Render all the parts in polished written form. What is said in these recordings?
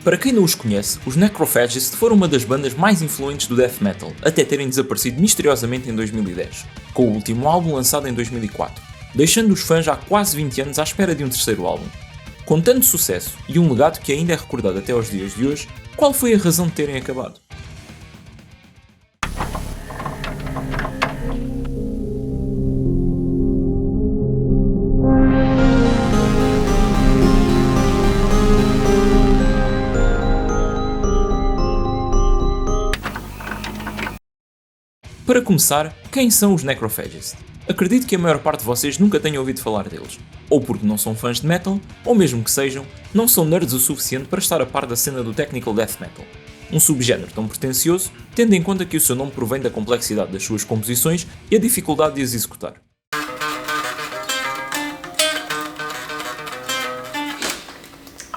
Para quem não os conhece, os Necrophagist foram uma das bandas mais influentes do death metal, até terem desaparecido misteriosamente em 2010, com o último álbum lançado em 2004, deixando os fãs há quase 20 anos à espera de um terceiro álbum. Com tanto sucesso e um legado que ainda é recordado até aos dias de hoje, qual foi a razão de terem acabado? Para começar, quem são os Necrophagist? Acredito que a maior parte de vocês nunca tenha ouvido falar deles, ou porque não são fãs de metal, ou mesmo que sejam, não são nerds o suficiente para estar a par da cena do technical death metal. Um subgénero tão pretencioso, tendo em conta que o seu nome provém da complexidade das suas composições e a dificuldade de as executar.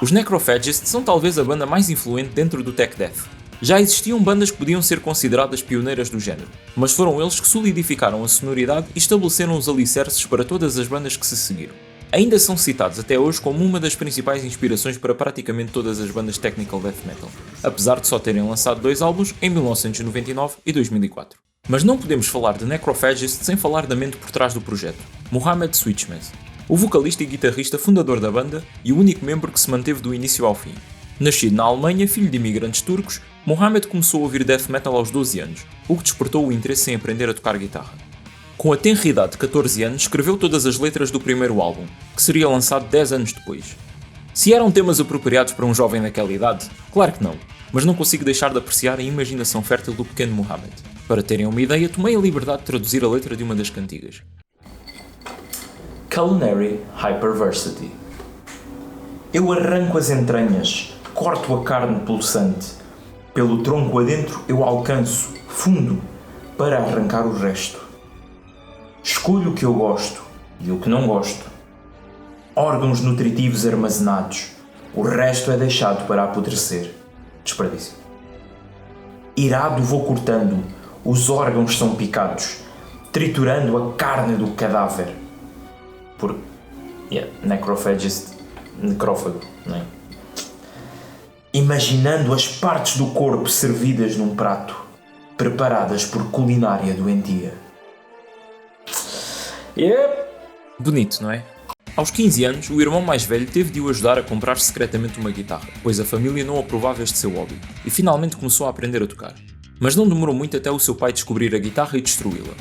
Os Necrophagist são talvez a banda mais influente dentro do tech death. Já existiam bandas que podiam ser consideradas pioneiras do género, mas foram eles que solidificaram a sonoridade e estabeleceram os alicerces para todas as bandas que se seguiram. Ainda são citados até hoje como uma das principais inspirações para praticamente todas as bandas technical death metal, apesar de só terem lançado 2 álbuns em 1999 e 2004. Mas não podemos falar de Necrophagist sem falar da mente por trás do projeto, Mohamed Switchmez, o vocalista e guitarrista fundador da banda e o único membro que se manteve do início ao fim. Nascido na Alemanha, filho de imigrantes turcos, Mohamed começou a ouvir death metal aos 12 anos, o que despertou o interesse em aprender a tocar guitarra. Com a tenra idade de 14 anos, escreveu todas as letras do primeiro álbum, que seria lançado 10 anos depois. Se eram temas apropriados para um jovem daquela idade? Claro que não, mas não consigo deixar de apreciar a imaginação fértil do pequeno Mohamed. Para terem uma ideia, tomei a liberdade de traduzir a letra de uma das cantigas. Culinary Hyperversity. Eu arranco as entranhas, corto a carne pulsante. Pelo tronco adentro eu alcanço, fundo, para arrancar o resto. Escolho o que eu gosto e o que não gosto. Órgãos nutritivos armazenados, o resto é deixado para apodrecer. Desperdício. Irado vou cortando, os órgãos são picados, triturando a carne do cadáver. Porque, necrophagist, necrófago, não é? Imaginando as partes do corpo servidas num prato, preparadas por culinária doentia. Bonito, não é? Aos 15 anos, o irmão mais velho teve de o ajudar a comprar secretamente uma guitarra, pois a família não aprovava este seu hobby, e finalmente começou a aprender a tocar. Mas não demorou muito até o seu pai descobrir a guitarra e destruí-la.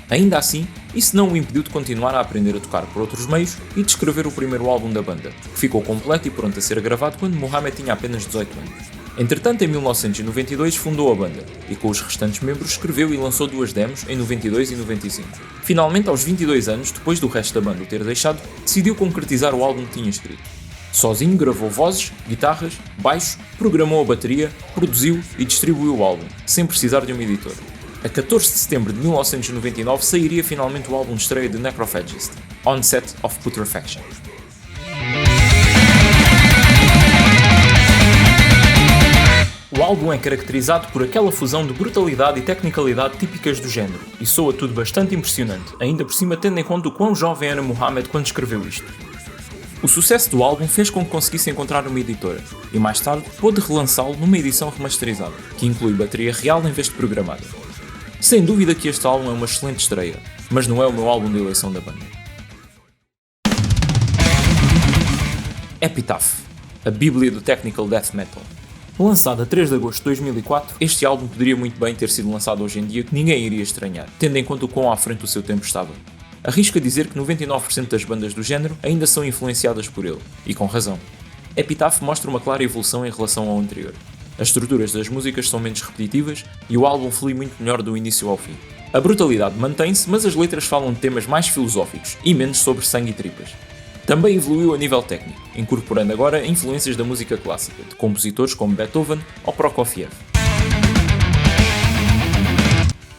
Ainda assim, isso não o impediu de continuar a aprender a tocar por outros meios e de escrever o primeiro álbum da banda, que ficou completo e pronto a ser gravado quando Mohamed tinha apenas 18 anos. Entretanto, em 1992 fundou a banda, e com os restantes membros escreveu e lançou 2 demos em 92 e 95. Finalmente, aos 22 anos, depois do resto da banda o ter deixado, decidiu concretizar o álbum que tinha escrito. Sozinho gravou vozes, guitarras, baixo, programou a bateria, produziu e distribuiu o álbum, sem precisar de uma editora. A 14 de setembro de 1999 sairia finalmente o álbum de estreia de Necrophagist, Onset of Putrefaction. O álbum é caracterizado por aquela fusão de brutalidade e tecnicalidade típicas do género, e soa tudo bastante impressionante, ainda por cima tendo em conta o quão jovem era Mohamed quando escreveu isto. O sucesso do álbum fez com que conseguisse encontrar uma editora, e mais tarde pôde relançá-lo numa edição remasterizada, que inclui bateria real em vez de programada. Sem dúvida que este álbum é uma excelente estreia, mas não é o meu álbum de eleição da banda. Epitaph, a bíblia do technical death metal. Lançado a 3 de agosto de 2004, este álbum poderia muito bem ter sido lançado hoje em dia que ninguém iria estranhar, tendo em conta o quão à frente o seu tempo estava. Arrisco a dizer que 99% das bandas do género ainda são influenciadas por ele, e com razão. Epitaph mostra uma clara evolução em relação ao anterior. As estruturas das músicas são menos repetitivas e o álbum flui muito melhor do início ao fim. A brutalidade mantém-se, mas as letras falam de temas mais filosóficos e menos sobre sangue e tripas. Também evoluiu a nível técnico, incorporando agora influências da música clássica, de compositores como Beethoven ou Prokofiev.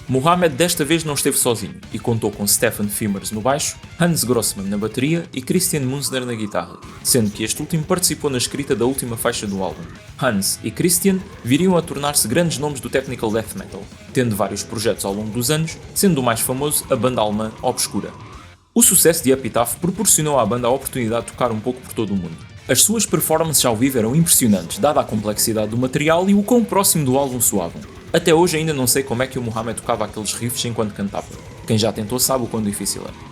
Mohamed desta vez não esteve sozinho e contou com Stefan Fimmers no baixo, Hans Grossmann na bateria e Christian Munzner na guitarra, sendo que este último participou na escrita da última faixa do álbum. Hans e Christian viriam a tornar-se grandes nomes do technical death metal, tendo vários projetos ao longo dos anos, sendo o mais famoso a banda alemã Obscura. O sucesso de Epitaph proporcionou à banda a oportunidade de tocar um pouco por todo o mundo. As suas performances ao vivo eram impressionantes, dada a complexidade do material e o quão próximo do álbum soavam. Até hoje ainda não sei como é que o Mohamed tocava aqueles riffs enquanto cantava. Quem já tentou sabe o quão difícil é.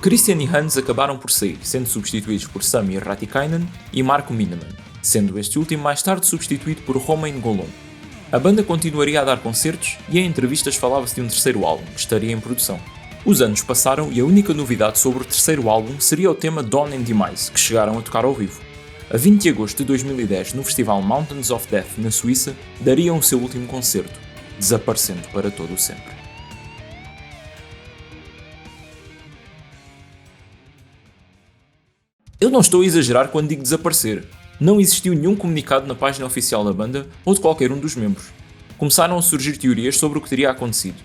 Christian e Hans acabaram por sair, sendo substituídos por Sami Ratikkainen e Marko Minnemann, sendo este último mais tarde substituído por Romain Golon. A banda continuaria a dar concertos e em entrevistas falava-se de um terceiro álbum, que estaria em produção. Os anos passaram e a única novidade sobre o terceiro álbum seria o tema Dawn and Demise, que chegaram a tocar ao vivo. A 20 de agosto de 2010, no festival Mountains of Death, na Suíça, dariam o seu último concerto, desaparecendo para todo o sempre. Eu não estou a exagerar quando digo desaparecer. Não existiu nenhum comunicado na página oficial da banda ou de qualquer um dos membros. Começaram a surgir teorias sobre o que teria acontecido.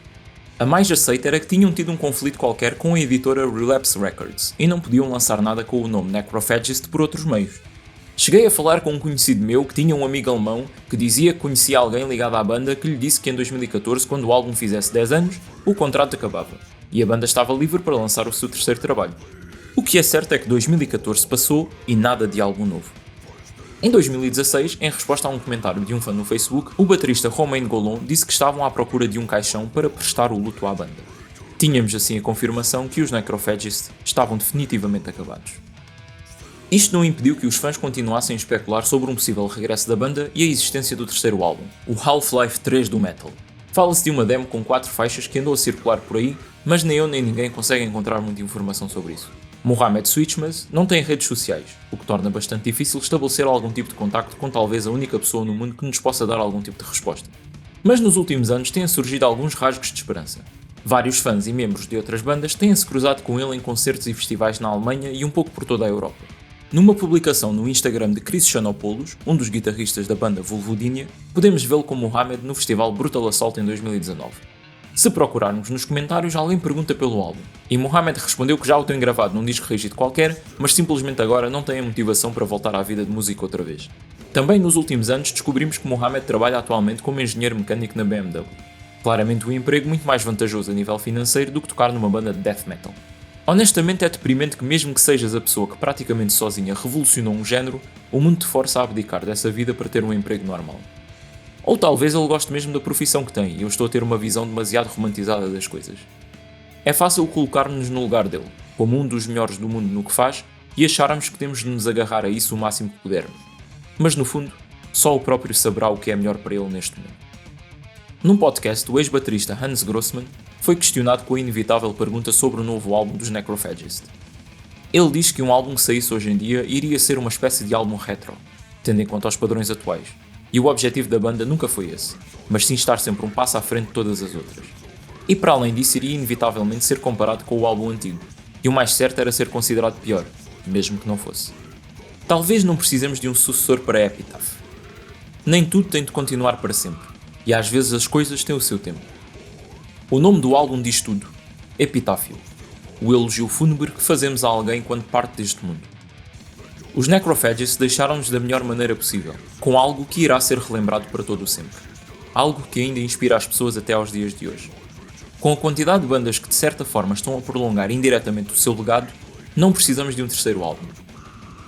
A mais aceita era que tinham tido um conflito qualquer com a editora Relapse Records e não podiam lançar nada com o nome Necrophagist por outros meios. Cheguei a falar com um conhecido meu que tinha um amigo alemão que dizia que conhecia alguém ligado à banda que lhe disse que em 2014, quando o álbum fizesse 10 anos, o contrato acabava e a banda estava livre para lançar o seu terceiro trabalho. O que é certo é que 2014 passou e nada de álbum novo. Em 2016, em resposta a um comentário de um fã no Facebook, o baterista Romain Golon disse que estavam à procura de um caixão para prestar o luto à banda. Tínhamos assim a confirmação que os Necrophagist estavam definitivamente acabados. Isto não impediu que os fãs continuassem a especular sobre um possível regresso da banda e a existência do terceiro álbum, o Half-Life 3 do metal. Fala-se de uma demo com 4 faixas que andou a circular por aí, mas nem eu nem ninguém consegue encontrar muita informação sobre isso. Mohamed Switchmas não tem redes sociais, o que torna bastante difícil estabelecer algum tipo de contacto com talvez a única pessoa no mundo que nos possa dar algum tipo de resposta. Mas nos últimos anos têm surgido alguns rasgos de esperança. Vários fãs e membros de outras bandas têm-se cruzado com ele em concertos e festivais na Alemanha e um pouco por toda a Europa. Numa publicação no Instagram de Chris Xenopoulos, um dos guitarristas da banda Vulvodynia, podemos vê-lo com Mohamed no festival Brutal Assault em 2019. Se procurarmos nos comentários, alguém pergunta pelo álbum, e Mohamed respondeu que já o tem gravado num disco rígido qualquer, mas simplesmente agora não tem a motivação para voltar à vida de música outra vez. Também nos últimos anos descobrimos que Mohamed trabalha atualmente como engenheiro mecânico na BMW. Claramente um emprego muito mais vantajoso a nível financeiro do que tocar numa banda de death metal. Honestamente é deprimente que mesmo que sejas a pessoa que praticamente sozinha revolucionou um género, o mundo te força a abdicar dessa vida para ter um emprego normal. Ou talvez ele goste mesmo da profissão que tem e eu estou a ter uma visão demasiado romantizada das coisas. É fácil colocar-nos no lugar dele, como um dos melhores do mundo no que faz, e acharmos que temos de nos agarrar a isso o máximo que pudermos. Mas no fundo, só o próprio saberá o que é melhor para ele neste momento. Num podcast, o ex-baterista Hans Grossmann foi questionado com a inevitável pergunta sobre o novo álbum dos Necrophagist. Ele diz que um álbum que saísse hoje em dia iria ser uma espécie de álbum retro, tendo em conta os padrões atuais. E o objetivo da banda nunca foi esse, mas sim estar sempre um passo à frente de todas as outras. E para além disso iria inevitavelmente ser comparado com o álbum antigo, e o mais certo era ser considerado pior, mesmo que não fosse. Talvez não precisemos de um sucessor para Epitaph. Nem tudo tem de continuar para sempre, e às vezes as coisas têm o seu tempo. O nome do álbum diz tudo, Epitáfio, o elogio fúnebre que fazemos a alguém quando parte deste mundo. Os Necrophagist deixaram-nos da melhor maneira possível, com algo que irá ser relembrado para todo o sempre. Algo que ainda inspira as pessoas até aos dias de hoje. Com a quantidade de bandas que de certa forma estão a prolongar indiretamente o seu legado, não precisamos de um terceiro álbum.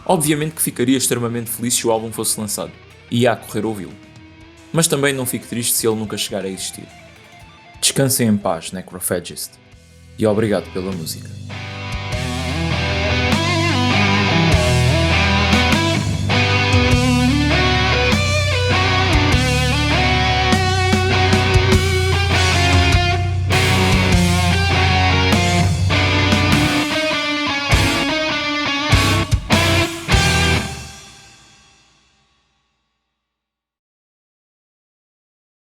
Obviamente que ficaria extremamente feliz se o álbum fosse lançado, e ia a correr ouvi-lo. Mas também não fico triste se ele nunca chegar a existir. Descansem em paz, Necrophagist, e obrigado pela música.